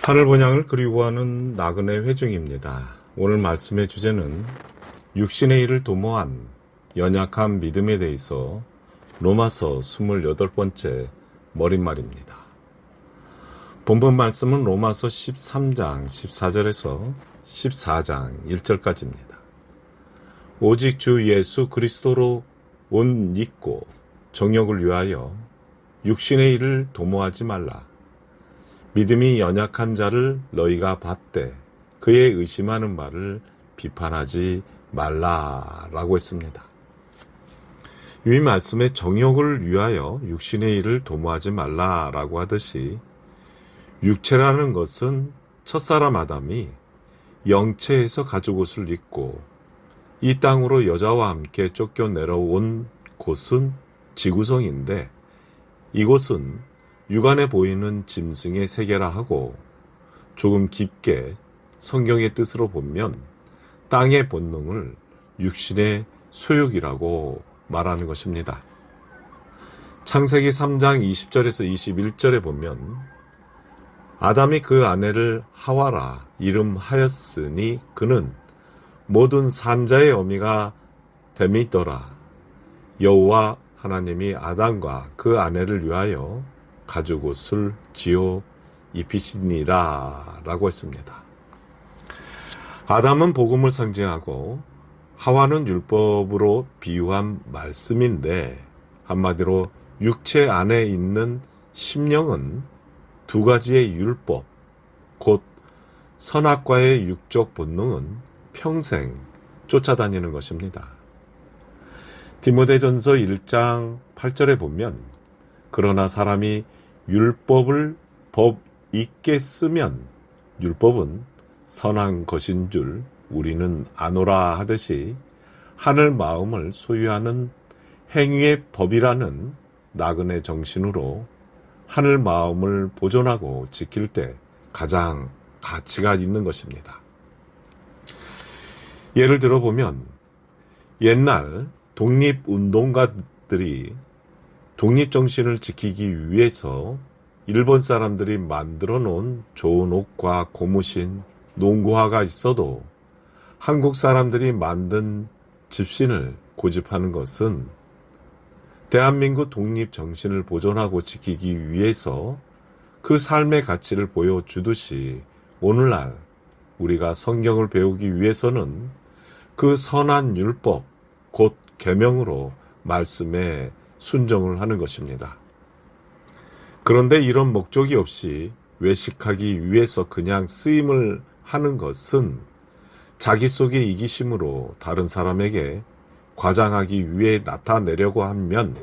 하늘 본향을 그리워하는 나그네 회중입니다. 오늘 말씀의 주제는 육신의 일을 도모한 연약한 믿음에 대해서 로마서 28번째 머릿말입니다. 본문 말씀은 로마서 13장 14절에서 14장 1절까지입니다. 오직 주 예수 그리스도로 옷 입고 정욕을 위하여 육신의 일을 도모하지 말라. 믿음이 연약한 자를 너희가 받되 그의 의심하는 말을 비판하지 말라라고 했습니다. 이 말씀에 정욕을 위하여 육신의 일을 도모하지 말라라고 하듯이 육체라는 것은 첫사람 아담이 영체에서 가죽옷을 입고 이 땅으로 여자와 함께 쫓겨내려온 곳은 지구성인데 이곳은 육안에 보이는 짐승의 세계라 하고 조금 깊게 성경의 뜻으로 보면 땅의 본능을 육신의 소욕이라고 말하는 것입니다. 창세기 3장 20절에서 21절에 보면 아담이 그 아내를 하와라 이름하였으니 그는 모든 산자의 어미가 됨이더라. 여호와 하나님이 아담과 그 아내를 위하여 가죽옷을 지어 입히시니라 라고 했습니다. 아담은 복음을 상징하고 하와는 율법으로 비유한 말씀인데 한마디로 육체 안에 있는 심령은 두 가지의 율법, 곧 선악과의 육적 본능은 평생 쫓아다니는 것입니다. 디모데전서 1장 8절에 보면 그러나 사람이 율법을 법 있게 쓰면 율법은 선한 것인 줄 우리는 아노라 하듯이 하늘 마음을 소유하는 행위의 법이라는 나그네 정신으로 하늘 마음을 보존하고 지킬 때 가장 가치가 있는 것입니다. 예를 들어보면 옛날 독립운동가들이 독립정신을 지키기 위해서 일본 사람들이 만들어 놓은 좋은 옷과 고무신, 농구화가 있어도 한국 사람들이 만든 집신을 고집하는 것은 대한민국 독립정신을 보존하고 지키기 위해서 그 삶의 가치를 보여주듯이 오늘날 우리가 성경을 배우기 위해서는 그 선한 율법, 곧 계명으로 말씀에 순종을 하는 것입니다. 그런데 이런 목적이 없이 외식하기 위해서 그냥 쓰임을 하는 것은 자기 속의 이기심으로 다른 사람에게 과장하기 위해 나타내려고 하면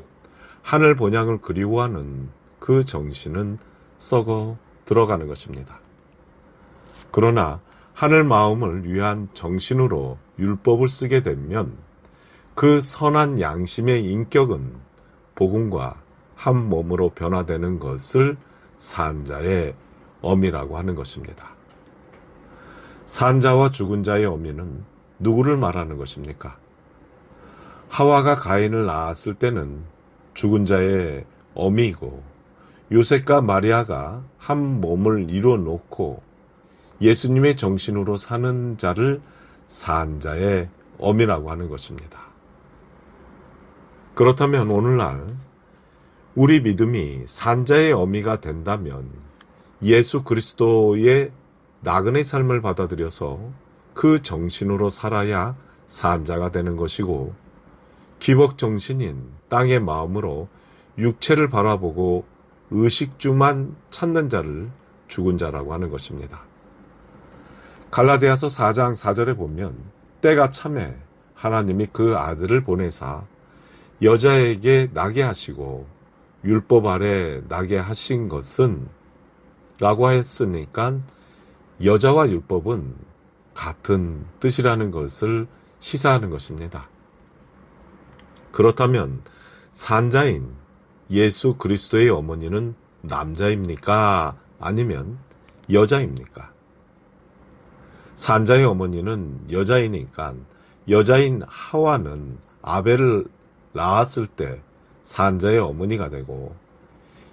하늘 본향을 그리워하는 그 정신은 썩어 들어가는 것입니다. 그러나 하늘 마음을 위한 정신으로 율법을 쓰게 되면 그 선한 양심의 인격은 복음과 한 몸으로 변화되는 것을 산자의 어미라고 하는 것입니다. 산자와 죽은 자의 어미는 누구를 말하는 것입니까? 하와가 가인을 낳았을 때는 죽은 자의 어미이고 요셉과 마리아가 한 몸을 이루어 놓고 예수님의 정신으로 사는 자를 산자의 어미라고 하는 것입니다. 그렇다면 오늘날 우리 믿음이 산자의 어미가 된다면 예수 그리스도의 나그네 삶을 받아들여서 그 정신으로 살아야 산자가 되는 것이고 기복 정신인 땅의 마음으로 육체를 바라보고 의식주만 찾는 자를 죽은 자라고 하는 것입니다. 갈라디아서 4장 4절에 보면 때가 참에 하나님이 그 아들을 보내사 여자에게 나게 하시고 율법 아래 나게 하신 것은 라고 했으니까 여자와 율법은 같은 뜻이라는 것을 시사하는 것입니다. 그렇다면 산자인 예수 그리스도의 어머니는 남자입니까? 아니면 여자입니까? 산자의 어머니는 여자이니까 여자인 하와는 아벨을 낳았을 때 산자의 어머니가 되고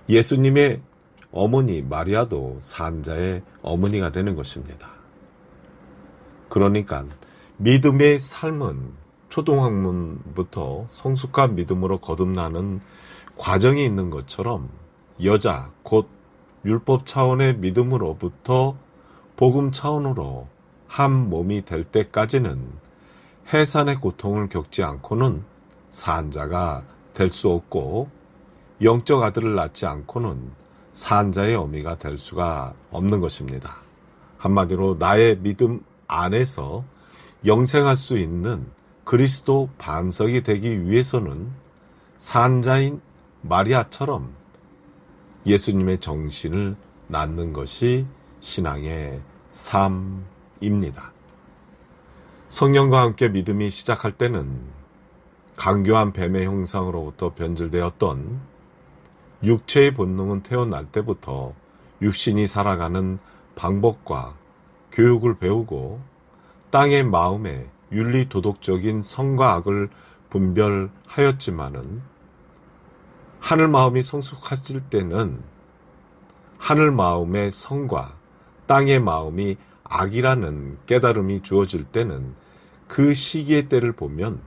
예수님의 어머니 마리아도 산자의 어머니가 되는 것입니다. 그러니까 믿음의 삶은 초등학문부터 성숙한 믿음으로 거듭나는 과정이 있는 것처럼 여자 곧 율법 차원의 믿음으로부터 복음 차원으로 한 몸이 될 때까지는 해산의 고통을 겪지 않고는 산자가 될 수 없고 영적 아들을 낳지 않고는 산자의 어미가 될 수가 없는 것입니다. 한마디로 나의 믿음 안에서 영생할 수 있는 그리스도 반석이 되기 위해서는 산자인 마리아처럼 예수님의 정신을 낳는 것이 신앙의 삶입니다. 성령과 함께 믿음이 시작할 때는 강교한 뱀의 형상으로부터 변질되었던 육체의 본능은 태어날 때부터 육신이 살아가는 방법과 교육을 배우고 땅의 마음에 윤리 도덕적인 선과 악을 분별하였지만은 하늘 마음이 성숙해질 때는 하늘 마음의 선과 땅의 마음이 악이라는 깨달음이 주어질 때는 그 시기의 때를 보면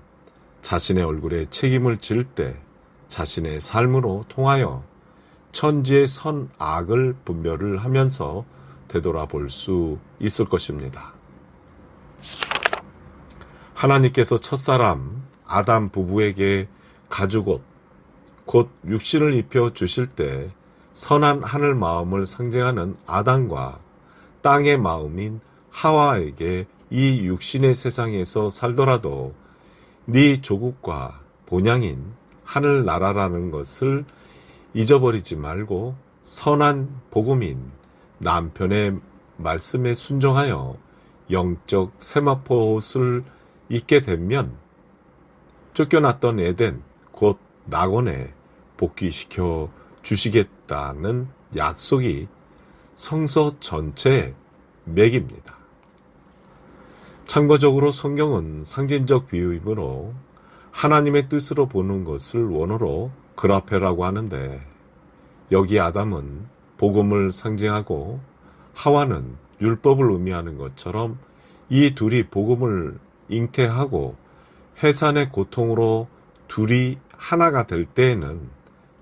자신의 얼굴에 책임을 질 때 자신의 삶으로 통하여 천지의 선, 악을 분별을 하면서 되돌아볼 수 있을 것입니다. 하나님께서 첫사람 아담 부부에게 가죽옷, 곧 육신을 입혀 주실 때 선한 하늘 마음을 상징하는 아담과 땅의 마음인 하와에게 이 육신의 세상에서 살더라도 네 조국과 본향인 하늘나라라는 것을 잊어버리지 말고 선한 복음인 남편의 말씀에 순종하여 영적 세마포옷을 입게 되면 쫓겨났던 에덴 곧 낙원에 복귀시켜 주시겠다는 약속이 성서 전체의 맥입니다. 참고적으로 성경은 상징적 비유이므로 하나님의 뜻으로 보는 것을 원어로 그라페라고 하는데 여기 아담은 복음을 상징하고 하와는 율법을 의미하는 것처럼 이 둘이 복음을 잉태하고 해산의 고통으로 둘이 하나가 될 때에는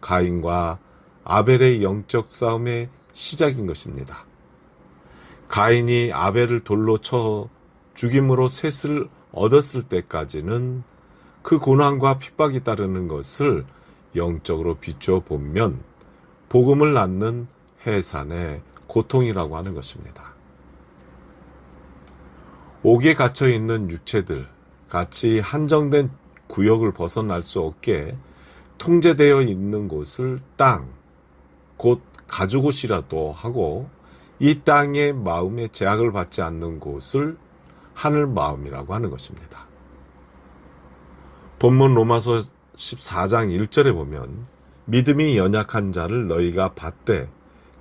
가인과 아벨의 영적 싸움의 시작인 것입니다. 가인이 아벨을 돌로 쳐 죽임으로 셋을 얻었을 때까지는 그 고난과 핍박이 따르는 것을 영적으로 비추어 보면 복음을 낳는 해산의 고통이라고 하는 것입니다. 옥에 갇혀 있는 육체들 같이 한정된 구역을 벗어날 수 없게 통제되어 있는 곳을 땅, 곧 가죽옷이라도 하고 이 땅의 마음의 제약을 받지 않는 곳을 하늘 마음이라고 하는 것입니다. 본문 로마서 14장 1절에 보면 믿음이 연약한 자를 너희가 받되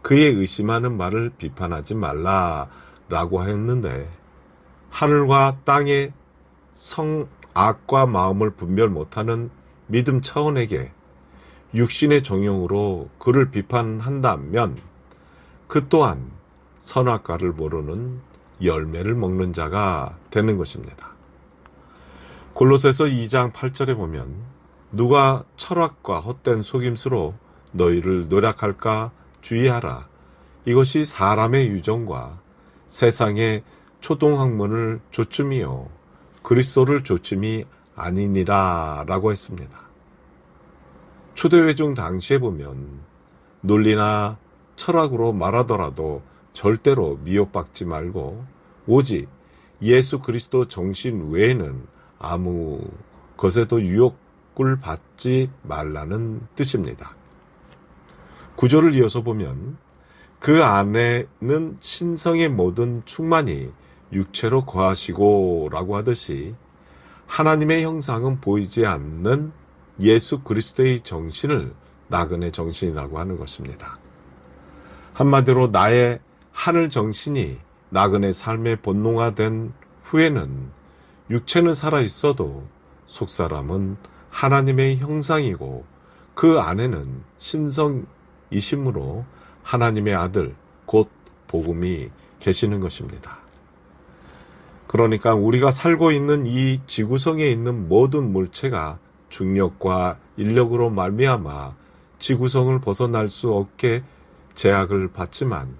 그의 의심하는 말을 비판하지 말라라고 했는데 하늘과 땅의 성악과 마음을 분별 못하는 믿음 차원에게 육신의 정욕으로 그를 비판한다면 그 또한 선악과를 모르는 열매를 먹는 자가 되는 것입니다. 골로새서 2장 8절에 보면 누가 철학과 헛된 속임수로 너희를 노략할까 주의하라. 이것이 사람의 유정과 세상의 초동학문을 조춤이요 그리스도를 조춤이 아니니라 라고 했습니다. 초대회중 당시에 보면 논리나 철학으로 말하더라도 절대로 미혹받지 말고 오직 예수 그리스도 정신 외에는 아무 것에도 유혹을 받지 말라는 뜻입니다. 구절을 이어서 보면 그 안에는 신성의 모든 충만이 육체로 거하시고 라고 하듯이 하나님의 형상은 보이지 않는 예수 그리스도의 정신을 나그네 정신이라고 하는 것입니다. 한마디로 나의 하늘 정신이 나그네 삶의 본능화된 후에는 육체는 살아있어도 속사람은 하나님의 형상이고 그 안에는 신성이심으로 하나님의 아들, 곧 복음이 계시는 것입니다. 그러니까 우리가 살고 있는 이 지구성에 있는 모든 물체가 중력과 인력으로 말미암아 지구성을 벗어날 수 없게 제약을 받지만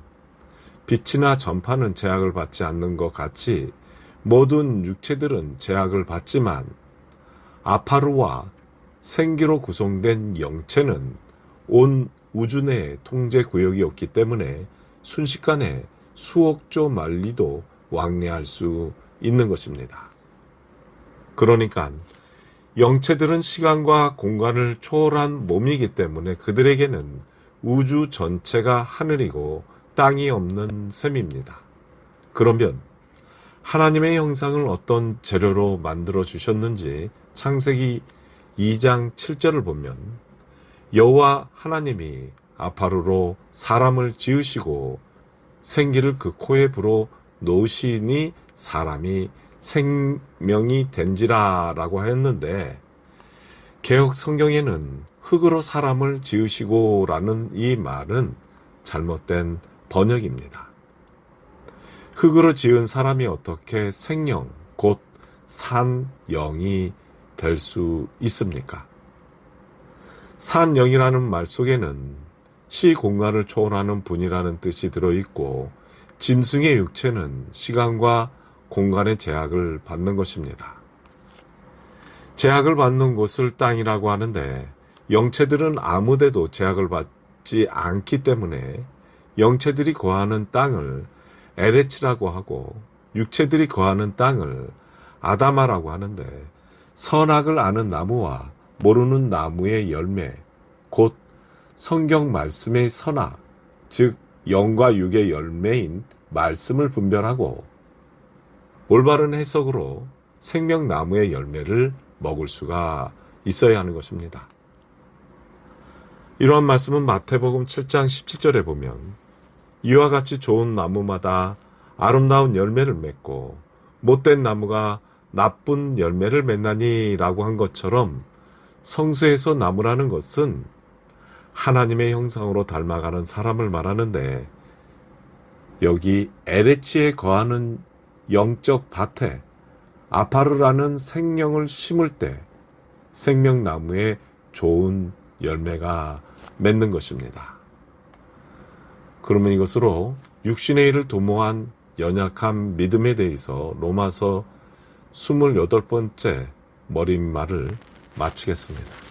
빛이나 전파는 제약을 받지 않는 것 같이 모든 육체들은 제약을 받지만 아파루와 생기로 구성된 영체는 온 우주 내의 통제 구역이 없기 때문에 순식간에 수억조 만리도 왕래할 수 있는 것입니다. 그러니까 영체들은 시간과 공간을 초월한 몸이기 때문에 그들에게는 우주 전체가 하늘이고 땅이 없는 셈입니다. 그러면 하나님의 형상을 어떤 재료로 만들어 주셨는지 창세기 2장 7절을 보면 여호와 하나님이 아파루로 사람을 지으시고 생기를 그 코에 불어 놓으시니 사람이 생명이 된지라 라고 했는데 개역 성경에는 흙으로 사람을 지으시고 라는 이 말은 잘못된 번역입니다. 흙으로 지은 사람이 어떻게 생명, 곧 산영이 될 수 있습니까? 산영이라는 말 속에는 시공간을 초월하는 분이라는 뜻이 들어있고 짐승의 육체는 시간과 공간의 제약을 받는 것입니다. 제약을 받는 곳을 땅이라고 하는데 영체들은 아무데도 제약을 받지 않기 때문에 영체들이 거하는 땅을 에레치라고 하고 육체들이 거하는 땅을 아다마라고 하는데 선악을 아는 나무와 모르는 나무의 열매, 곧 성경 말씀의 선악, 즉 영과 육의 열매인 말씀을 분별하고 올바른 해석으로 생명나무의 열매를 먹을 수가 있어야 하는 것입니다. 이러한 말씀은 마태복음 7장 17절에 보면 이와 같이 좋은 나무마다 아름다운 열매를 맺고 못된 나무가 나쁜 열매를 맺나니 라고 한 것처럼 성수에서 나무라는 것은 하나님의 형상으로 닮아가는 사람을 말하는데 여기 에레치에 거하는 영적 밭에 아파르라는 생명을 심을 때 생명나무에 좋은 열매가 맺는 것입니다. 그러면 이것으로 육신의 일을 도모한 연약한 믿음에 대해서 로마서 28번째 머릿말을 마치겠습니다.